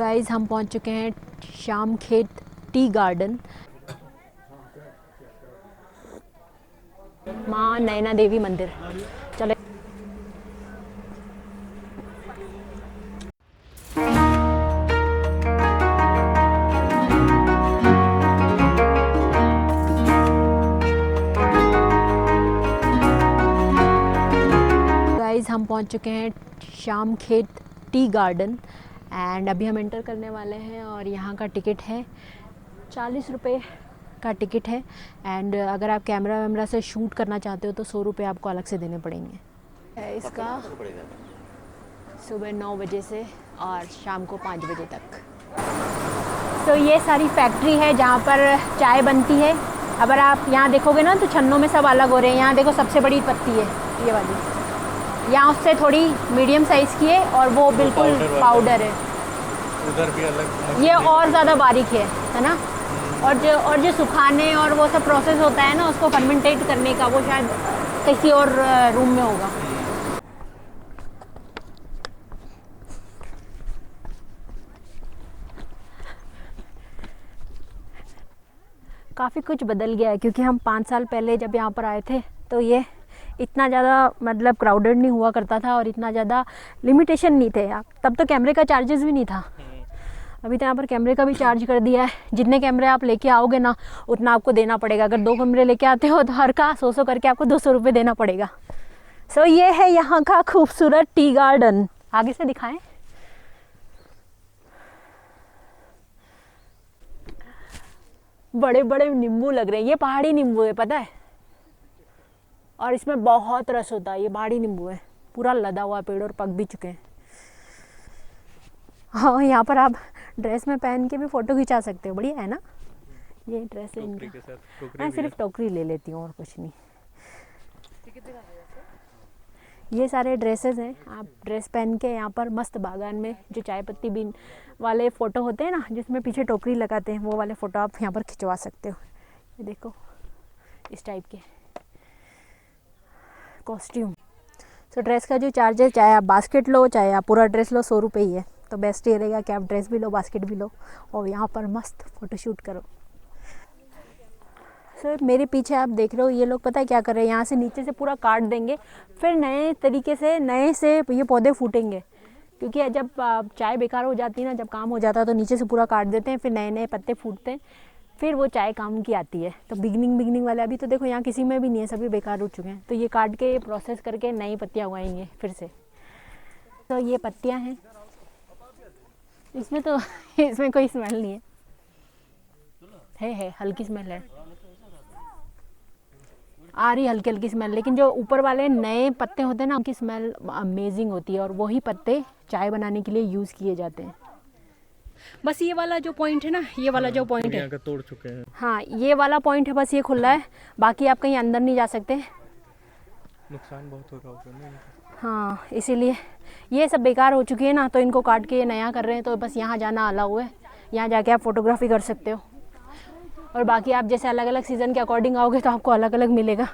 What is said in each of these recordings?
Guys हम पहुंच चुके हैं श्याम खेत टी गार्डन। माँ नैना देवी मंदिर। चले गाइस हम पहुंच चुके हैं श्याम खेत टी गार्डन एंड अभी हम एंटर करने वाले हैं और यहाँ का टिकट है 40 रुपये का टिकट है। एंड अगर आप कैमरा वैमरा से शूट करना चाहते हो तो 100 रुपये आपको अलग से देने पड़ेंगे। है इसका सुबह 9 बजे से और शाम को 5 बजे तक। तो ये सारी फैक्ट्री है जहाँ पर चाय बनती है। अगर आप यहाँ देखोगे ना तो छन्नों में सब अलग हो रहे हैं। यहाँ देखो सबसे बड़ी पत्ती है ये वाली, यहाँ उससे थोड़ी मीडियम साइज़ की है और वो बिल्कुल पाउडर है। उधर भी अलग ये और ज़्यादा बारीक है ना। और जो सुखाने और वो सब प्रोसेस होता है ना उसको फर्मेंटेट करने का, वो शायद किसी और रूम में होगा। काफ़ी कुछ बदल गया है क्योंकि हम 5 साल पहले जब यहाँ पर आए थे तो ये इतना ज़्यादा मतलब क्राउडेड नहीं हुआ करता था और इतना ज़्यादा लिमिटेशन नहीं थे। तब तो कैमरे का चार्जेस भी नहीं था। अभी तो यहाँ पर कैमरे का भी चार्ज कर दिया है। जितने कैमरे आप लेके आओगे ना उतना आपको देना पड़ेगा। अगर 2 कैमरे लेके आते हो तो हर का 100 करके आपको 200 रुपये देना पड़ेगा। सो ये है यहाँ का खूबसूरत टी गार्डन। आगे से दिखाएं। बड़े बड़े नींबू लग रहे हैं। ये पहाड़ी नींबू है पता है, और इसमें बहुत रस होता है। ये पहाड़ी नींबू है, पूरा लदा हुआ पेड़ और पक भी चुके हैं। हाँ यहाँ पर आप ड्रेस में पहन के भी फ़ोटो खिंचा सकते हो। बढ़िया है ना ये ड्रेस है इनका। मैं सिर्फ टोकरी ले लेती हूँ और कुछ नहीं। ये सारे ड्रेसेस हैं। आप ड्रेस पहन के यहाँ पर मस्त बागान में जो चाय पत्ती बीन वाले फ़ोटो होते हैं ना जिसमें पीछे टोकरी लगाते हैं, वो वाले फ़ोटो आप यहाँ पर खिंचवा सकते हो। ये देखो इस टाइप के कॉस्ट्यूम। तो ड्रेस का जो चार्ज है, चाहे आप बास्केट लो चाहे आप पूरा ड्रेस लो, 100 रुपये ही है। तो बेस्ट ये रहेगा कि आप ड्रेस भी लो बास्केट भी लो और यहाँ पर मस्त फ़ोटोशूट करो। सर मेरे पीछे आप देख रहे हो ये लोग पता है क्या कर रहे हैं, यहाँ से नीचे से पूरा काट देंगे, फिर नए तरीके से नए से ये पौधे फूटेंगे। क्योंकि जब चाय बेकार हो जाती है ना, जब काम हो जाता है तो नीचे से पूरा काट देते हैं, फिर नए नए पत्ते फूटते हैं, फिर वो चाय काम की आती है। तो बिगनिंग वाले अभी तो देखो यहाँ किसी में भी नहीं है, सभी बेकार हो चुके हैं। तो ये काट के प्रोसेस करके नई पत्तियाँ उगाएंगे फिर से। तो ये पत्तियाँ हैं, इसमें तो इसमें कोई स्मेल नहीं है हल्की स्मेल है, आ रही हल्की हल्की स्मेल। लेकिन जो ऊपर वाले नए पत्ते होते हैं ना उनकी स्मेल अमेजिंग होती है और वही पत्ते चाय बनाने के लिए यूज़ किए जाते हैं। बस ये वाला जो पॉइंट है ना, ये वाला जो पॉइंट है तोड़ चुके हैं। हाँ ये वाला पॉइंट है, बस ये खुला है। बाकी आप कहीं अंदर नहीं जा सकते, नुकसान बहुत हो रहा होगा। हाँ इसीलिए ये सब बेकार हो चुकी है ना, तो इनको काट के नया कर रहे हैं। तो बस यहाँ जाना अलाउ है, यहाँ जाके आप फोटोग्राफी कर सकते हो। और बाकी आप जैसे अलग अलग सीज़न के अकॉर्डिंग आओगे तो आपको अलग अलग मिलेगा।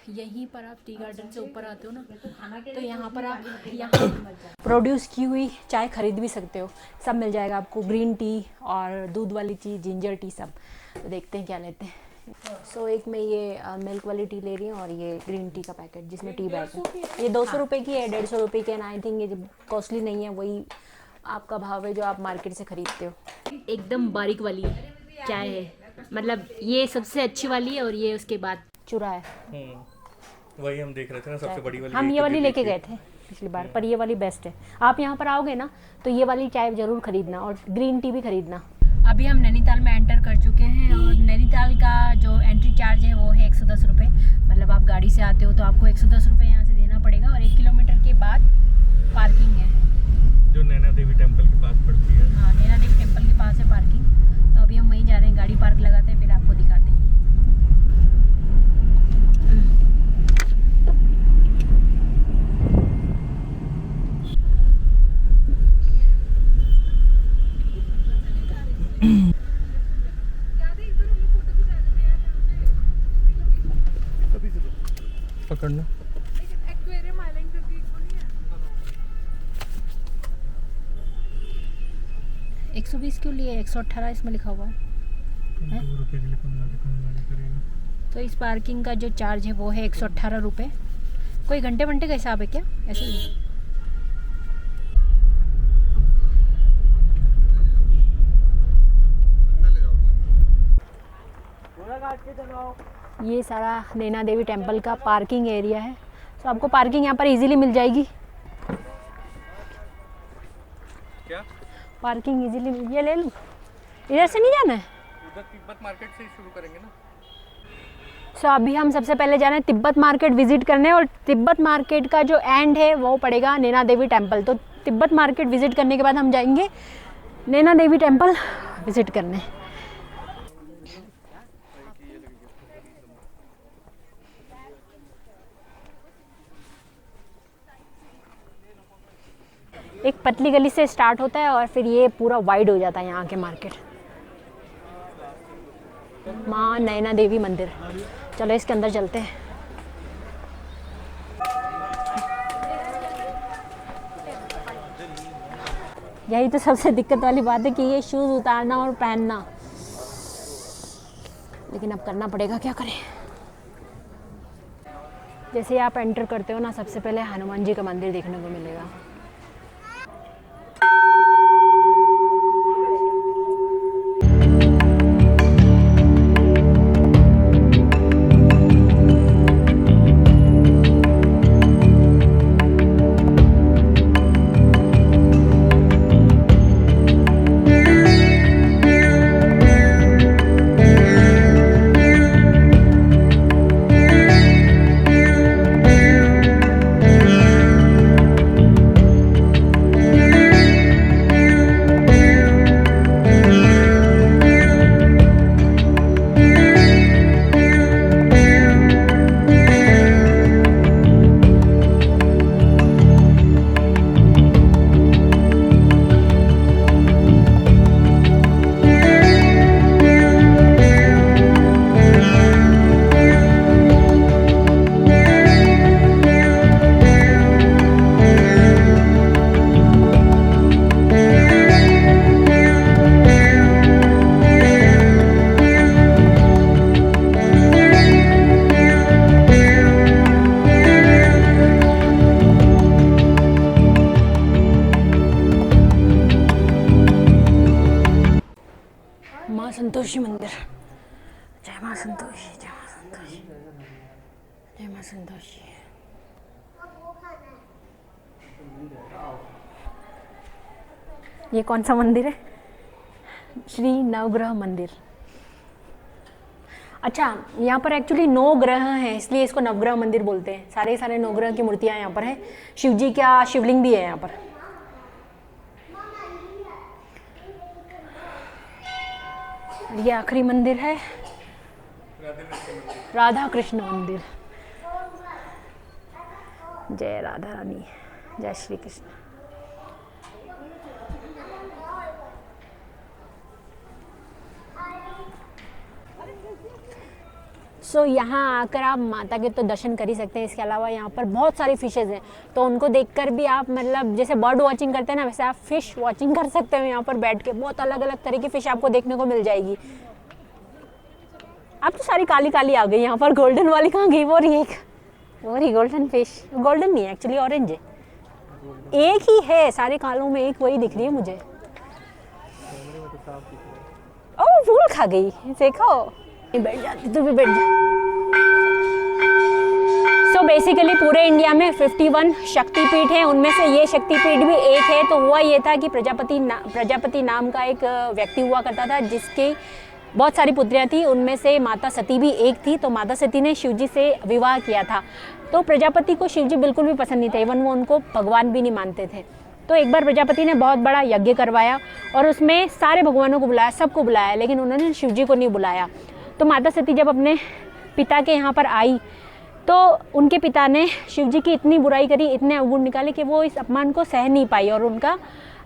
यहीं पर आप टी गार्डन से ऊपर आते हो ना, तो यहाँ पर आप यहाँ प्रोड्यूस की हुई चाय खरीद भी सकते हो। सब मिल जाएगा आपको, ग्रीन टी और दूध वाली चीज़, जिंजर टी सब। तो देखते हैं क्या लेते हैं। सो एक मैं ये मिल्क वाली टी ले रही हूँ और ये ग्रीन टी का पैकेट जिसमें टी बैग है। ये 200 रुपये की है, 150 रुपये की है। आई थिंक ये कॉस्टली नहीं है, वही आपका भाव है जो आप मार्केट से ख़रीदते हो। एकदम बारीक वाली चाय है, मतलब ये सबसे अच्छी वाली है और ये उसके बाद चुरा है। वही हम देख रहे थे ना, सबसे बड़ी वाली। हम ये वाली लेके गए थे पिछली बार, पर ये वाली बेस्ट है। आप यहाँ पर आओगे ना तो ये वाली चाय ज़रूर खरीदना और ग्रीन टी भी खरीदना। अभी हम नैनीताल में एंटर कर चुके हैं और नैनीताल का जो एंट्री चार्ज है वो है 110 रुपये। मतलब आप गाड़ी से आते हो तो आपको 110 रुपये यहाँ से देना पड़ेगा और 1 किलोमीटर के बाद पार्किंग है जो नैना देवी टेम्पल के पास पड़ती है। हाँ, नैना देवी टेम्पल के पास है पार्किंग। तो अभी हम वहीं जा रहे हैं, गाड़ी पार्क लगाते हैं फिर आपको दिखाते हैं। पकड़ना 120 क्यों लिए? 118 इसमें लिखा हुआ है। 2 रुपये के लिए कम करेगा। तो इस पार्किंग का जो चार्ज है वो है 118 रुपये। कोई घंटे वंटे का हिसाब है क्या? ऐसे ही ये सारा नैना देवी टेम्पल का पार्किंग एरिया है। तो आपको पार्किंग यहाँ पर इजीली मिल जाएगी। क्या पार्किंग इजीली ये ले लूँ? इधर से नहीं जाना है? उधर तिब्बत मार्केट से ही शुरू करेंगे ना। सो अभी हम सबसे पहले जा रहे हैं तिब्बत मार्केट विजिट करने और तिब्बत मार्केट का जो एंड है वो पड़ेगा नैना देवी टेम्पल। तो तिब्बत मार्केट विजिट करने के बाद हम जाएंगे नैना देवी टेम्पल विजिट करने। एक पतली गली से स्टार्ट होता है और फिर ये पूरा वाइड हो जाता है यहाँ के मार्केट। माँ नैना देवी मंदिर, चलो इसके अंदर चलते हैं। यही तो सबसे दिक्कत वाली बात है कि ये शूज़ उतारना और पहनना, लेकिन अब करना पड़ेगा, क्या करें। जैसे ही आप एंटर करते हो ना, सबसे पहले हनुमान जी का मंदिर देखने को मिलेगा। माँ संतोषी मंदिर। जय माँ संतोषी, जय माँ संतोषी, जय माँ संतोषी। ये कौन सा मंदिर है? श्री नवग्रह मंदिर। अच्छा, यहाँ पर एक्चुअली 9 ग्रह हैं, इसलिए इसको नवग्रह मंदिर बोलते हैं। सारे नवग्रह की मूर्तियाँ यहाँ पर हैं। शिव जी का शिवलिंग भी है यहाँ पर। ये आखिरी मंदिर है, राधा कृष्ण मंदिर। जय राधा रानी, जय श्री कृष्ण। सो यहाँ आकर आप माता के तो दर्शन कर ही सकते हैं। इसके अलावा यहाँ पर बहुत सारी फिशेज़ हैं, तो उनको देखकर भी आप, मतलब जैसे बर्ड वॉचिंग करते हैं ना, वैसे आप फिश वॉचिंग कर सकते हो यहाँ पर बैठ के। बहुत अलग अलग तरह की फ़िश आपको देखने को मिल जाएगी। अब तो सारी काली काली आ गई यहाँ पर, गोल्डन वाली कहाँ गई? वो रही गोल्डन फिश। गोल्डन नहीं है एक्चुअली, ऑरेंज है। एक ही है सारे कालों में, एक वही दिख रही है मुझे। ओह, फूल खा गई, देखो। बैठ जाती, तू भी बैठ जा। सो बेसिकली पूरे इंडिया में 51 शक्तिपीठ हैं, उनमें से ये शक्तिपीठ भी एक है। तो हुआ ये था कि प्रजापति नाम का एक व्यक्ति हुआ करता था जिसके बहुत सारी पुत्रियां थी, उनमें से माता सती भी एक थी। तो माता सती ने शिवजी से विवाह किया था। तो प्रजापति को शिवजी बिल्कुल भी पसंद नहीं थे, इवन वो उनको भगवान भी नहीं मानते थे। तो एक बार प्रजापति ने बहुत बड़ा यज्ञ करवाया और उसमें सारे भगवानों को बुलाया, सबको बुलाया, लेकिन उन्होंने शिवजी को नहीं बुलाया। तो माता सती जब अपने पिता के यहाँ पर आई तो उनके पिता ने शिवजी की इतनी बुराई करी, इतने अवगुण निकाले कि वो इस अपमान को सह नहीं पाई और उनका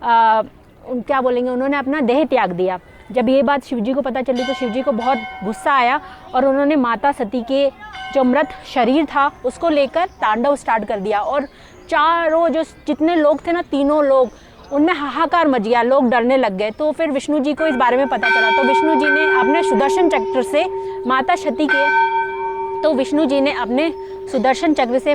क्या बोलेंगे, उन्होंने अपना देह त्याग दिया। जब ये बात शिवजी को पता चली तो शिवजी को बहुत गुस्सा आया और उन्होंने माता सती के जो मृत शरीर था उसको लेकर तांडव स्टार्ट कर दिया और चारों जो जितने लोग थे ना, तीनों लोग, उनमें हाहाकार मच गया, लोग डरने लग गए। तो फिर विष्णु जी को इस बारे में पता चला तो विष्णु जी ने अपने सुदर्शन चक्र से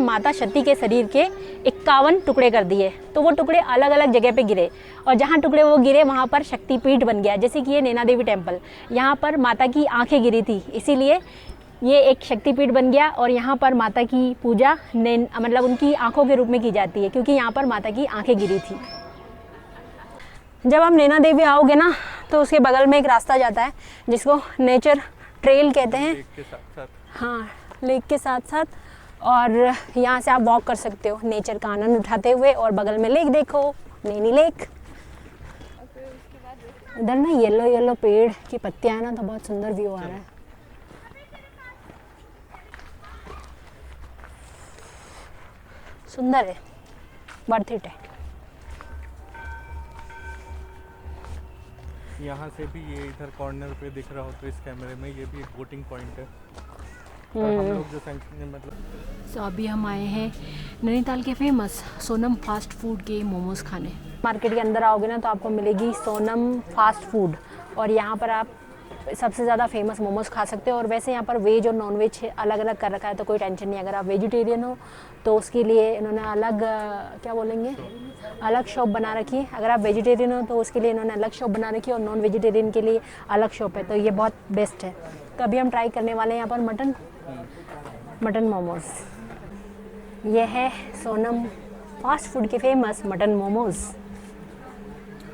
माता सती के शरीर के 51 टुकड़े कर दिए। तो वो टुकड़े अलग अलग जगह पे गिरे और जहाँ टुकड़े वो गिरे वहाँ पर शक्तिपीठ बन गया। जैसे कि ये नैना देवी टेम्पल, यहाँ पर माता की आंखें गिरी थी, इसीलिए ये एक शक्तिपीठ बन गया और यहाँ पर माता की पूजा मतलब उनकी आंखों के रूप में की जाती है, क्योंकि यहाँ पर माता की आंखें गिरी थी। जब आप नैना देवी आओगे ना तो उसके बगल में एक रास्ता जाता है जिसको नेचर ट्रेल कहते हैं। लेक के साथ। हाँ, लेक के साथ साथ, और यहाँ से आप वॉक कर सकते हो नेचर का आनंद उठाते हुए। और बगल में लेक देखो, नैनी लेक। उधर ना येलो येलो पेड़ की पत्तियां है ना, तो बहुत सुंदर व्यू आ रहा है। सुंदर है, वर्थ इट है। यहाँ से भी ये इधर कॉर्नर पे दिख रहा हो तो इस कैमरे में ये भी एक बोटिंग पॉइंट है। और हम लोग जो मतलब तो अभी हम आए हैं नैनीताल के फेमस सोनम फास्ट फूड के मोमोज खाने। मार्केट के अंदर आओगे ना तो आपको मिलेगी सोनम फास्ट फूड और यहाँ पर आप सबसे ज़्यादा फेमस मोमोज खा सकते हो। और वैसे यहाँ पर वेज और नॉन वेज अलग अलग कर रखा है, तो कोई टेंशन नहीं। अगर आप वेजिटेरियन हो तो उसके लिए इन्होंने अलग क्या बोलेंगे, अलग शॉप बना रखी है। अगर आप वेजिटेरियन हो तो उसके लिए इन्होंने अलग शॉप बना रखी है और नॉन वेजिटेरियन के लिए अलग शॉप है। तो ये बहुत बेस्ट है। तो अभी हम ट्राई करने वाले हैं यहाँ पर मटन मोमोज। ये है सोनम फास्ट फूड के फेमस मटन मोमोज।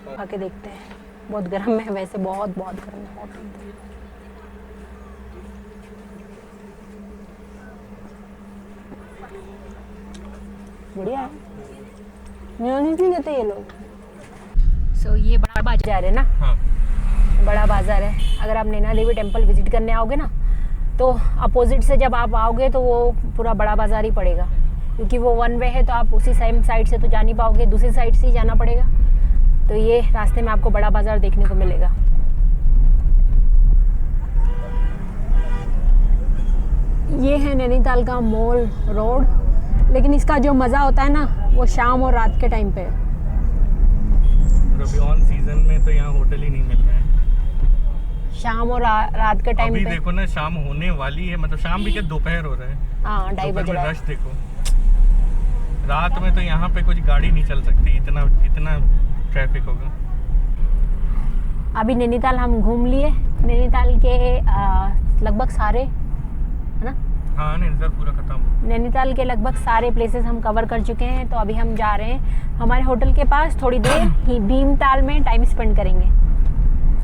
खा के देखते हैं। बहुत गर्म है वैसे, बहुत गर्म है। बढ़िया है, मेयोनीज नहीं देते ये लोग। सो ये बड़ा बाजार है ना। हाँ, बड़ा बाजार है। अगर आप नैना देवी टेम्पल विजिट करने आओगे ना तो अपोजिट से जब आप आओगे तो वो पूरा बड़ा बाजार ही पड़ेगा, क्योंकि वो वन वे है तो आप उसी सेम साइड से तो जा नहीं पाओगे, दूसरी साइड से ही जाना पड़ेगा। तो ये रास्ते में आपको बड़ा बाजार देखने को मिलेगा। ये है नैनीताल का मॉल रोड, लेकिन इसका जो मज़ा होता है ना वो शाम और रात के टाइम पे। अभी ऑन सीजन में तो यहाँ होटल ही नहीं मिल रहे हैं। शाम और रात के टाइम अभी पे देखो ना, शाम होने वाली है, मतलब शाम भी क्या, दोपहर हो रहा है। हाँ, 2:30 बज रहा है। रश देखो, रात में तो यहाँ पे कुछ गाड़ी नहीं चल सकती, इतना ट्रैफिक होगा। अभी नैनीताल हम घूम लिए। नैनीताल के लगभग सारे, है ना? हाँ, नैनीताल पूरा खत्म। नैनीताल के लगभग सारे प्लेसेस हम कवर कर चुके हैं। तो अभी हम जा रहे हैं हमारे होटल के पास, थोड़ी देर ही भीमताल में टाइम स्पेंड करेंगे।